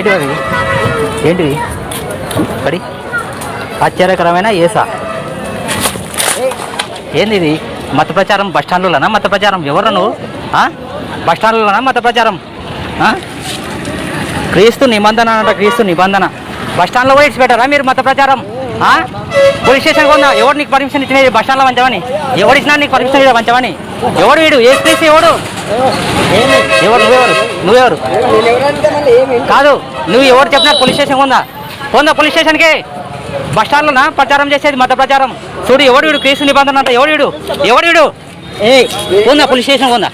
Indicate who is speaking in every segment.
Speaker 1: ఏంటి అది ఏంటిది పడి ఆశ్చర్యకరమైన ఏసా ఏంది ఇది మత ప్రచారం బస్టాండ్లోనా మత ప్రచారం ఎవరు నువ్వు బస్టాండ్లోనా మత ప్రచారం క్రీస్తు నిబంధన అంట క్రీస్తు నిబంధన బస్టాండ్లో కూడా ఇచ్చిపెట్టారా మీరు మత ప్రచారం పోలీస్ స్టేషన్కి ఉందా ఎవరు నీకు పర్మిషన్ ఇచ్చినది బస్టాండ్లో వంచమని ఎవరు ఇచ్చినా నీకు పర్మిషన్ ఇవ్వ వంచమని ఎవడు వీడు ఏ క్రీస్తు ఎవడు ఎవరు నువ్వెవరు కాదు నువ్వు ఎవరు చెప్పినా పోలీస్ స్టేషన్ ఉందా పోలీస్ స్టేషన్కి బస్టాండ్లోనా ప్రచారం చేసేది మత ప్రచారం చూడు ఎవడు వీడు క్రీస్తు నిబంధన అంట ఎవడు వీడు ఉందా పోలీస్ స్టేషన్ ఉందా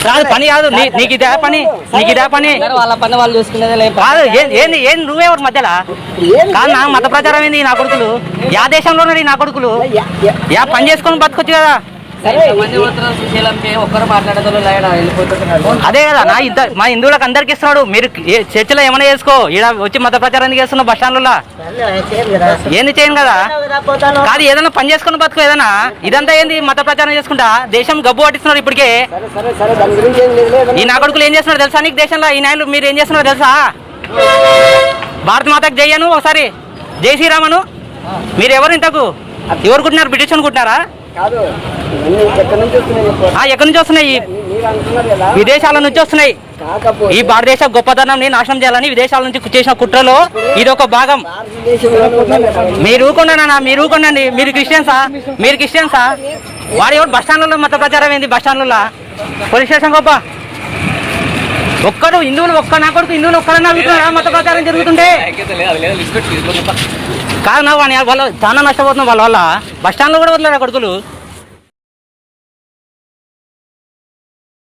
Speaker 1: కాదు పని కాదు నీకు ఇదే పని
Speaker 2: వాళ్ళ పని వాళ్ళు చూసుకునేది
Speaker 1: కాదు ఏంది నువ్వెవరు మధ్యలో కాదు నా మత ప్రచారం ఏంది నా కొడుకులు యా దేశంలో ఉన్నది నా కొడుకులు యా పని చేసుకొని బతకొచ్చు కదా అదే కదా నా మా హిందువులకు అందరికి ఇస్తున్నాడు మీరు చర్చలో ఏమైనా చేసుకో ఇక్కడ వచ్చి మత ప్రచారం ఎందుకు చేస్తున్నావు బస్ స్టాండ్లో ఏంది చేయను కదా కాదు ఏదైనా పని చేసుకుని బతుకు ఏదైనా ఇదంతా ఏంది మత ప్రచారం చేసుకుంటా దేశం గబ్బు పట్టిస్తున్నారు ఇప్పటికే ఈ నా కొడుకులు ఏం చేస్తున్నారు తెలుసా నీకు దేశంలో ఈ నాయకులు మీరు ఏం చేస్తున్నారు తెలుసా భారత మాతకు జయ్యను ఒకసారి జై శ్రీరామను మీరు ఎవరు ఇంతకు ఎవరు కుట్టినారు బ్రిటిష్ అనుకుంటున్నారా ఎక్కడి నుంచి వస్తున్నాయి విదేశాల నుంచి వస్తున్నాయి ఈ భారతదేశ గొప్పతనాన్ని నాశనం చేయాలని విదేశాల నుంచి చేసిన కుట్రలో ఇది ఒక భాగం మీరు ఊరుకోండి మీరు క్రిస్టియన్సా వాడు ఎవరు బస్ స్టాండ్లలో మత ప్రచారం ఏంది బస్ స్టాండ్లలో పోలీస్ స్టేషన్ గొప్ప హిందువులు నా కొడుకు హిందువులు ఒక్కడన్నా అడుగుతున్నారా మత ప్రచారం జరుగుతుంటే కాదు నా వాళ్ళు చాలా నష్టపోతున్నాం వాళ్ళ బస్ స్టాండ్లో కూడా వదలరా కొడుకులు